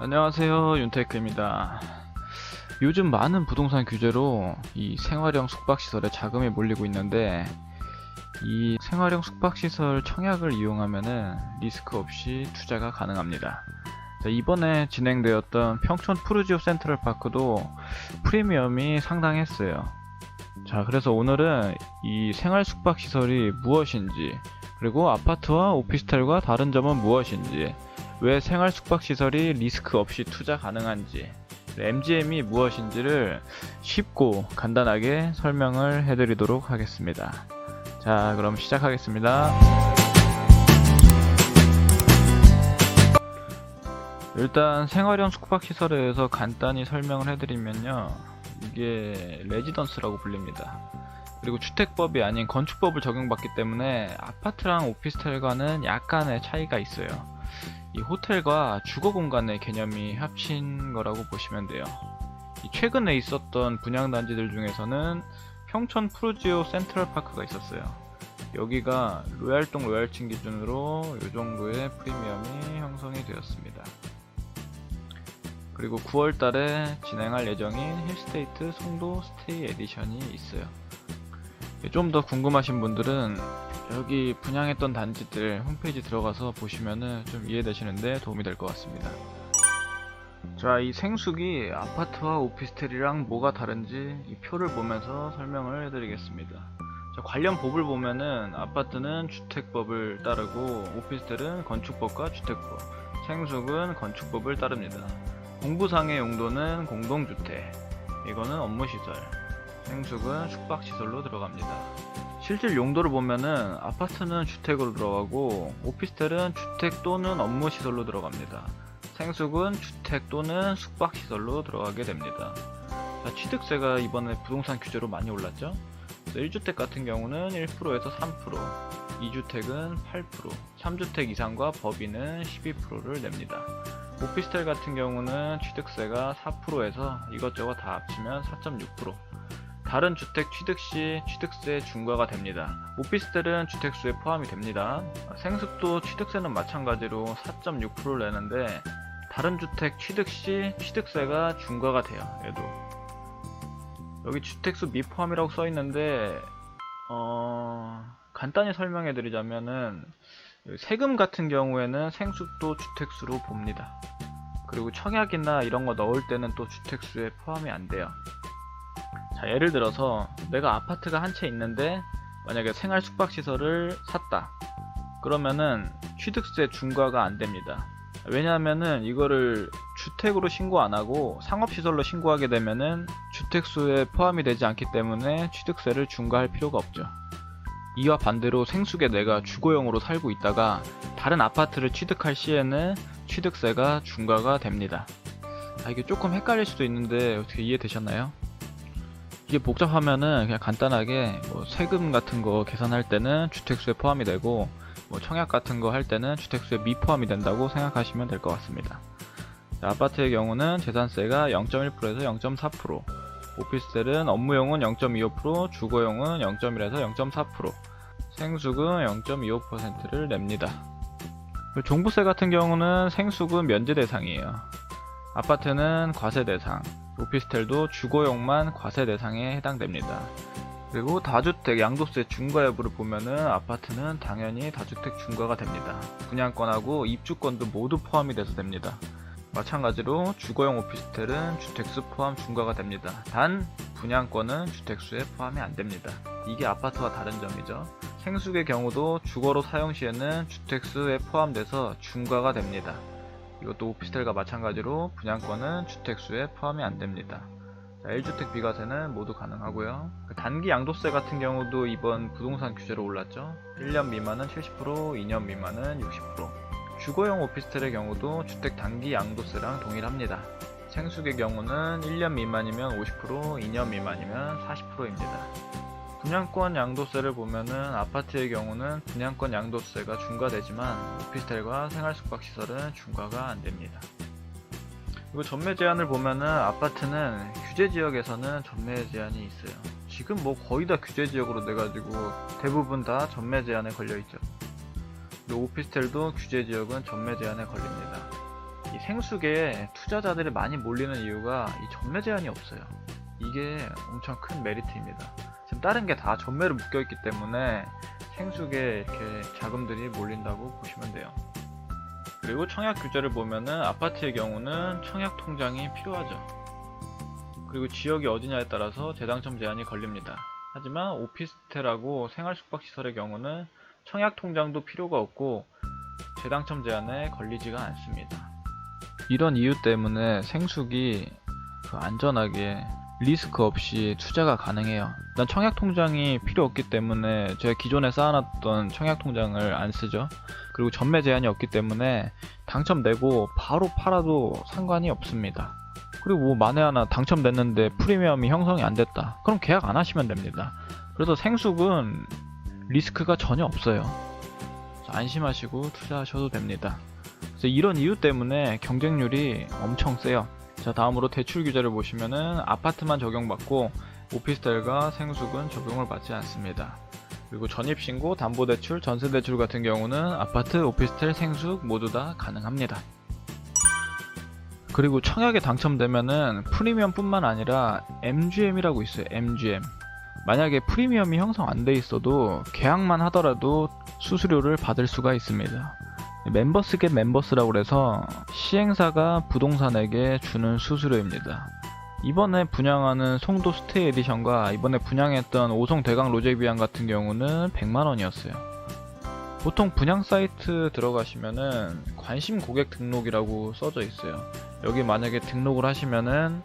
안녕하세요, 윤테크입니다. 요즘 많은 부동산 규제로 이 생활형 숙박시설에 자금이 몰리고 있는데, 이 생활형 숙박시설 청약을 이용하면은 리스크 없이 투자가 가능합니다. 자, 이번에 진행되었던 평촌 푸르지오 센트럴파크도 프리미엄이 상당했어요. 자, 그래서 오늘은 이 생활 숙박시설이 무엇인지, 그리고 아파트와 오피스텔과 다른 점은 무엇인지, 왜 생활 숙박시설이 리스크 없이 투자 가능한지, MGM이 무엇인지를 쉽고 간단하게 설명을 해드리도록 하겠습니다. 자, 그럼 시작하겠습니다. 일단 생활형 숙박시설에 대해서 간단히 설명을 해드리면요, 이게 레지던스라고 불립니다. 그리고 주택법이 아닌 건축법을 적용받기 때문에 아파트랑 오피스텔과는 약간의 차이가 있어요. 이 호텔과 주거 공간의 개념이 합친 거라고 보시면 돼요. 최근에 있었던 분양단지들 중에서는 평촌 푸르지오 센트럴파크가 있었어요. 여기가 로얄동 로얄층 기준으로 이 정도의 프리미엄이 형성이 되었습니다. 그리고 9월달에 진행할 예정인 힐스테이트 송도 스테이 에디션이 있어요. 좀 더 궁금하신 분들은 여기 분양했던 단지들 홈페이지 들어가서 보시면은 좀 이해되시는데 도움이 될 것 같습니다. 자, 이 생숙이 아파트와 오피스텔이랑 뭐가 다른지 이 표를 보면서 설명을 해드리겠습니다. 자, 관련 법을 보면은 아파트는 주택법을 따르고 오피스텔은 건축법과 주택법, 생숙은 건축법을 따릅니다. 공부상의 용도는 공동주택, 이거는 업무시설, 생숙은 숙박시설로 들어갑니다. 실질 용도를 보면은 아파트는 주택으로 들어가고 오피스텔은 주택 또는 업무시설로 들어갑니다. 생숙은 주택 또는 숙박시설로 들어가게 됩니다. 자, 취득세가 이번에 부동산 규제로 많이 올랐죠? 1주택 같은 경우는 1%에서 3%, 2주택은 8%, 3주택 이상과 법인은 12%를 냅니다. 오피스텔 같은 경우는 취득세가 4%에서 이것저것 다 합치면 4.6%, 다른 주택 취득 시 취득세 중과가 됩니다. 오피스텔은 주택수에 포함이 됩니다. 생숙도 취득세는 마찬가지로 4.6%를 내는데 다른 주택 취득 시 취득세가 중과가 돼요. 얘도 여기 주택수 미포함이라고 써있는데 간단히 설명해 드리자면은 세금 같은 경우에는 생숙도 주택수로 봅니다. 그리고 청약이나 이런 거 넣을 때는 또 주택수에 포함이 안 돼요. 자, 예를 들어서 내가 아파트가 한 채 있는데 만약에 생활 숙박시설을 샀다. 그러면은 취득세 중과가 안 됩니다. 왜냐하면은 이거를 주택으로 신고 안 하고 상업시설로 신고하게 되면은 주택수에 포함이 되지 않기 때문에 취득세를 중과할 필요가 없죠. 이와 반대로 생숙에 내가 주거용으로 살고 있다가 다른 아파트를 취득할 시에는 취득세가 중과가 됩니다. 이게 조금 헷갈릴 수도 있는데 어떻게 이해되셨나요? 이게 복잡하면은 그냥 간단하게 세금 같은 거 계산할 때는 주택수에 포함이 되고 청약 같은 거 할 때는 주택수에 미포함이 된다고 생각하시면 될 것 같습니다. 자, 아파트의 경우는 재산세가 0.1%에서 0.4%, 오피스텔은 업무용은 0.25%, 주거용은 0.1에서 0.4%, 생숙은 0.25%를 냅니다. 종부세 같은 경우는 생숙은 면제 대상이에요. 아파트는 과세 대상, 오피스텔도 주거용만 과세 대상에 해당됩니다. 그리고 다주택 양도세 중과 여부를 보면은 아파트는 당연히 다주택 중과가 됩니다. 분양권하고 입주권도 모두 포함이 돼서 됩니다. 마찬가지로 주거용 오피스텔은 주택수 포함 중과가 됩니다. 단 분양권은 주택수에 포함이 안 됩니다. 이게 아파트와 다른 점이죠. 생숙의 경우도 주거로 사용 시에는 주택수에 포함돼서 중과가 됩니다. 이것도 오피스텔과 마찬가지로 분양권은 주택수에 포함이 안 됩니다. 1주택 비과세는 모두 가능하고요. 단기 양도세 같은 경우도 이번 부동산 규제로 올랐죠. 1년 미만은 70%, 2년 미만은 60%. 주거용 오피스텔의 경우도 주택 단기 양도세랑 동일합니다. 생숙의 경우는 1년 미만이면 50%, 2년 미만이면 40%입니다. 분양권 양도세를 보면은 아파트의 경우는 분양권 양도세가 중과되지만 오피스텔과 생활숙박시설은 중과가 안됩니다. 그리고 전매 제한을 보면은 아파트는 규제지역에서는 전매 제한이 있어요. 지금 거의 다 규제지역으로 돼가지고 대부분 다 전매 제한에 걸려있죠. 그리고 오피스텔도 규제지역은 전매 제한에 걸립니다. 이 생수계에 투자자들이 많이 몰리는 이유가 이 전매 제한이 없어요. 이게 엄청 큰 메리트입니다. 지금 다른 게 다 전매로 묶여있기 때문에 생수계에 이렇게 자금들이 몰린다고 보시면 돼요. 그리고 청약 규제를 보면은 아파트의 경우는 청약 통장이 필요하죠. 그리고 지역이 어디냐에 따라서 재당첨 제한이 걸립니다. 하지만 오피스텔하고 생활 숙박시설의 경우는 청약 통장도 필요가 없고 재당첨 제한에 걸리지가 않습니다. 이런 이유 때문에 생숙이 안전하게 리스크 없이 투자가 가능해요. 난 청약 통장이 필요 없기 때문에 제가 기존에 쌓아놨던 청약 통장을 안 쓰죠. 그리고 전매 제한이 없기 때문에 당첨되고 바로 팔아도 상관이 없습니다. 그리고 뭐 만에 하나 당첨됐는데 프리미엄이 형성이 안 됐다. 그럼 계약 안 하시면 됩니다. 그래서 생숙은 리스크가 전혀 없어요. 안심하시고 투자하셔도 됩니다. 그래서 이런 이유 때문에 경쟁률이 엄청 세요. 자, 다음으로 대출 규제를 보시면은 아파트만 적용받고 오피스텔과 생숙은 적용을 받지 않습니다. 그리고 전입신고, 담보대출, 전세대출 같은 경우는 아파트, 오피스텔, 생숙 모두 다 가능합니다. 그리고 청약에 당첨되면은 프리미엄 뿐만 아니라 MGM이라고 있어요. MGM. 만약에 프리미엄이 형성 안 돼 있어도 계약만 하더라도 수수료를 받을 수가 있습니다. 멤버스 겟 멤버스라고 해서 시행사가 부동산에게 주는 수수료입니다. 이번에 분양하는 송도 스테이 에디션과 이번에 분양했던 오송 대강 로제비앙 같은 경우는 100만원이었어요. 보통 분양 사이트 들어가시면은 관심 고객 등록이라고 써져 있어요. 여기 만약에 등록을 하시면은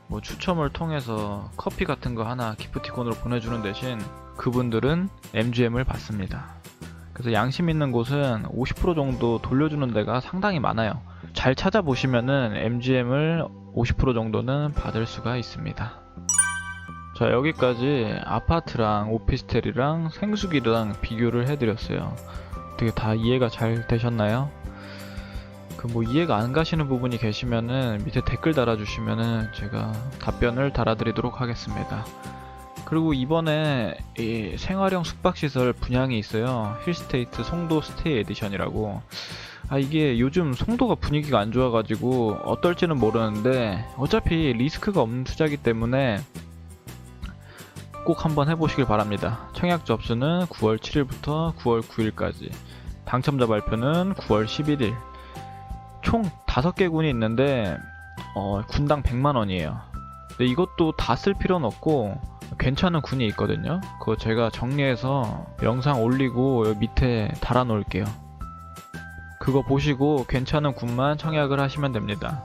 뭐 추첨을 통해서 커피 같은 거 하나 기프티콘으로 보내주는 대신 그분들은 MGM을 받습니다. 그래서 양심 있는 곳은 50% 정도 돌려주는 데가 상당히 많아요. 잘 찾아보시면은 MGM을 50% 정도는 받을 수가 있습니다. 자, 여기까지 아파트랑 오피스텔이랑 생수기랑 비교를 해드렸어요. 어떻게 다 이해가 잘 되셨나요? 뭐 이해가 안 가시는 부분이 계시면은 밑에 댓글 달아주시면은 제가 답변을 달아드리도록 하겠습니다. 그리고 이번에 이 생활형 숙박시설 분양이 있어요. 힐스테이트 송도 스테이 에디션이라고. 이게 요즘 송도가 분위기가 안 좋아가지고 어떨지는 모르는데 어차피 리스크가 없는 투자이기 때문에 꼭 한번 해보시길 바랍니다. 청약 접수는 9월 7일부터 9월 9일까지, 당첨자 발표는 9월 11일. 총 5개 군이 있는데 군당 100만원이에요. 근데 이것도 다 쓸 필요는 없고 괜찮은 군이 있거든요. 그거 제가 정리해서 영상 올리고 여기 밑에 달아 놓을게요. 그거 보시고 괜찮은 군만 청약을 하시면 됩니다.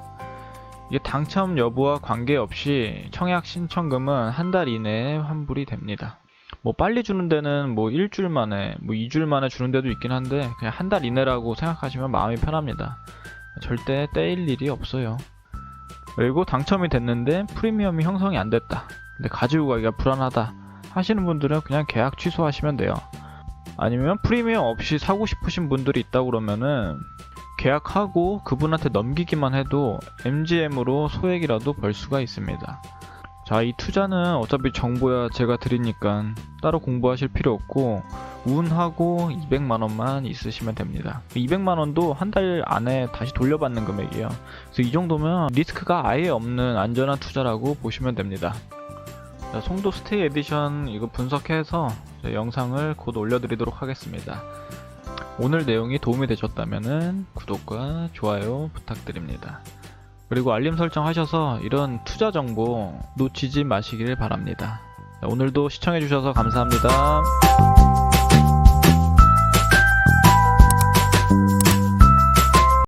이게 당첨 여부와 관계없이 청약 신청금은 한 달 이내에 환불이 됩니다. 뭐 빨리 주는 데는 뭐 일주일 만에, 뭐 2주일 만에 주는 데도 있긴 한데 그냥 한 달 이내라고 생각하시면 마음이 편합니다. 절대 떼일 일이 없어요. 그리고 당첨이 됐는데 프리미엄이 형성이 안 됐다, 근데 가지고 가기가 불안하다 하시는 분들은 그냥 계약 취소하시면 돼요. 아니면 프리미엄 없이 사고 싶으신 분들이 있다 그러면은 계약하고 그분한테 넘기기만 해도 MGM으로 소액이라도 벌 수가 있습니다. 자, 이 투자는 어차피 정보야 제가 드리니까 따로 공부하실 필요 없고 운하고 200만원만 있으시면 됩니다. 200만원도 한 달 안에 다시 돌려받는 금액이에요. 그래서 이 정도면 리스크가 아예 없는 안전한 투자라고 보시면 됩니다. 자, 송도 스테이 에디션 이거 분석해서 영상을 곧 올려드리도록 하겠습니다. 오늘 내용이 도움이 되셨다면 구독과 좋아요 부탁드립니다. 그리고 알림 설정 하셔서 이런 투자 정보 놓치지 마시길 바랍니다. 오늘도 시청해주셔서 감사합니다.